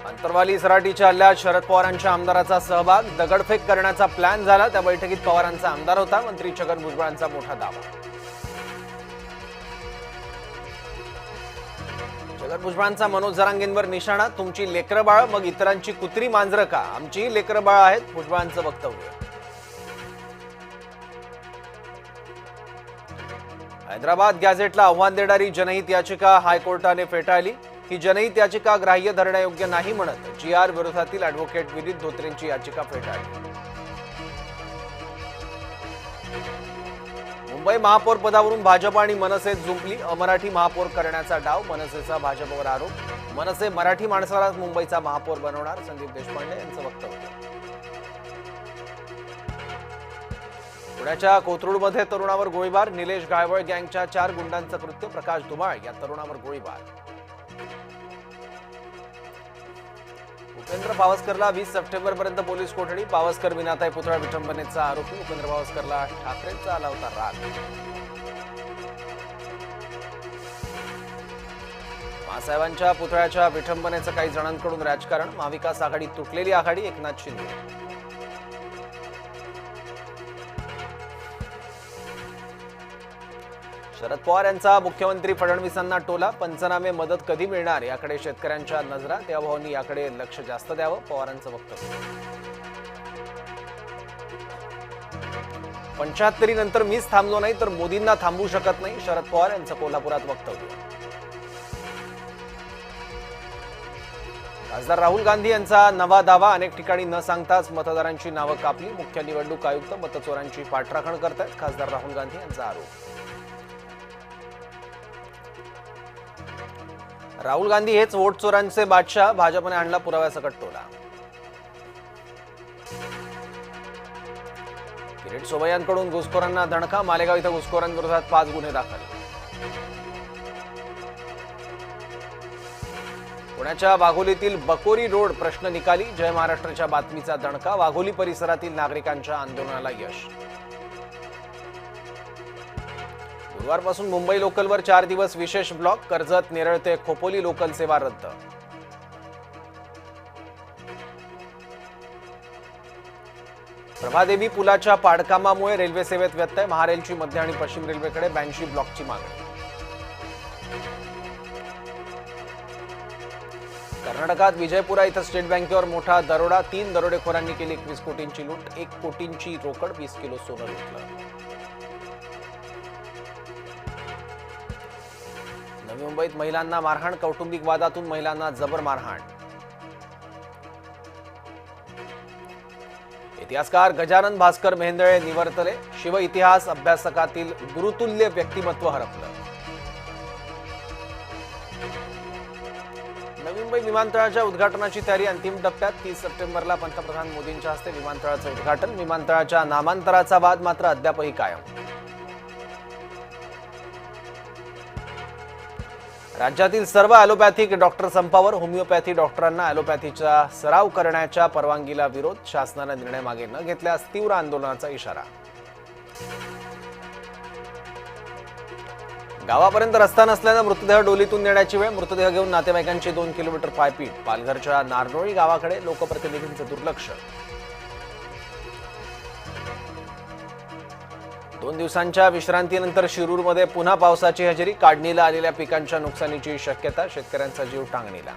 अंतरवाली सराटीच्या हल्ल्यात शरद पवारांच्या आमदाराचा सहभाग, दगडफेक करण्याचा प्लॅन झाला। त्या बैठकीत पवारांचा आमदार होता। मंत्री छगन भुजबळांचा मोठा दावा। छगन भुजबळांचा मनोज जरांगेंवर निशाणा, तुमची लेकरं बाळ मग इतरांची कुत्री मांजरं का, आमचीही लेकरं बाळ आहेत, भुजबळांचं वक्तव्य। हैदराबाद गॅझेटला आव्हान देणारी जनहित याचिका हायकोर्टाने फेटाळली। ही जनहित याचिका ग्राह्य धरण्यायोग्य नाही म्हणत GR विरोधातील ॲडव्होकेट विनीत धोत्रेंची याचिका फेटाळली। मुंबई महापौर पदावरून भाजप आणि मनसेत जुंपली, अमराठी महापौर करण्याचा डाव, मनसेचा भाजपवर आरोप। मनसे मराठी माणसालाच मुंबईचा महापौर बनवणार, संदीप देशपांडे यांचं वक्तव्य। पुण्याच्या कोथरूडमध्ये तरुणावर गोळीबार, निलेश गायवळ गँगच्या 4 गुंडांचं कृत्य, प्रकाश धुमाळ या तरुणावर गोळीबार। उपेंद्र पावसकरला 20 सप्टेंबरपर्यंत पोलीस कोठडी, पावसकर विनाताई पुतळा विटंबनेचा आरोपी। उपेंद्र पावसकरला ठाकरेंचा आला होता राग। मासाहेबांच्या पुतळ्याच्या विटंबनेचं काही जणांकडून राजकारण, महाविकास आघाडी तुटलेली आघाडी, एकनाथ शिंदे। शरद पवार यांचा मुख्यमंत्री फडणवीसांना टोला, पंचनामे मदत कधी मिळणार याकडे शेतकऱ्यांच्या नजरा, त्याभावांनी याकडे लक्ष जास्त द्यावं, पवारांचं वक्तव्य। 75 नंतर मीच थांबलो नाही तर मोदींना थांबवू शकत नाही, शरद पवार यांचं कोल्हापुरात वक्तव्य। खासदार राहुल गांधी यांचा नवा दावा, अनेक ठिकाणी न सांगताच मतदारांची नावं कापली, मुख्य निवडणूक आयुक्त मतचोरांची पाठराखण करतायत, खासदार राहुल गांधी यांचा आरोप। राहुल गांधी हेच वोट चोरांचे बादशाह, भाजपने आणला पुराव्यासकट टोला। किरीट सोबयांकडून घुसखोरांना धडका, मालेगाव इथं घुसखोरांविरोधात 5 गुन्हे दाखल। पुण्याच्या वाघोलीतील बकोरी रोड प्रश्न निकाली, जय महाराष्ट्राच्या बातमीचा दणका, वाघोली परिसरातील नागरिकांच्या आंदोलनाला यश। गुरुवारपासून मुंबई लोकलवर 4 दिवस विशेष ब्लॉक, कर्जत नेरळ ते खोपोली लोकल सेवा रद्द। प्रभादेवी पुलाच्या पाडकामामुळे रेल्वे सेवेत व्यत्यय, महारेलची मध्य आणि पश्चिम रेल्वेकडे 82 ब्लॉकची मागणी। कर्नाटकात विजयपुरा इथं स्टेट बँकेवर मोठा दरोडा, 3 दरोडेखोरांनी केली 21 कोटींची लूट, 1 कोटींची रोकड, 20 किलो सोनं लुटलं। नवी मुंबईत महिलांना मारहाण, कौटुंबिक वादातून महिलांना जबर मारहाण। इतिहासकार गजानन भास्कर मेहेंदळे निवर्तले, शिव इतिहास अभ्यासकातील गुरुतुल्य व्यक्तिमत्व हरपलं। नवी मुंबई विमानतळाच्या उद्घाटनाची तयारी अंतिम टप्प्यात, 30 सप्टेंबरला पंतप्रधान मोदींच्या हस्ते विमानतळाचं उद्घाटन, विमानतळाच्या नामांतराचा वाद मात्र अद्यापही कायम। राज्यातील सर्व ॲलोपॅथिक डॉक्टर संपावर, होमिओपॅथी डॉक्टरांना ॲलोपॅथीचा सराव करण्याच्या परवानगीला विरोध, शासनाने निर्णय मागे न घेतल्यास तीव्र आंदोलनाचा इशारा। गावापर्यंत रस्ता नसल्यानं मृतदेह डोलीतून नेण्याची वेळ, मृतदेह घेऊन नातेवाईकांची 2 किलोमीटर पायपीट, पालघरच्या नारनोळी गावाकडे लोकप्रतिनिधींचं दुर्लक्ष। 2 दिवसांच्या विश्रांतीनंतर शिरूरमध्ये पुन्हा पावसाची हजेरी, काढणीला आलेल्या पिकांच्या नुकसानीची शक्यता, शेतकऱ्यांचा जीव टांगणीला।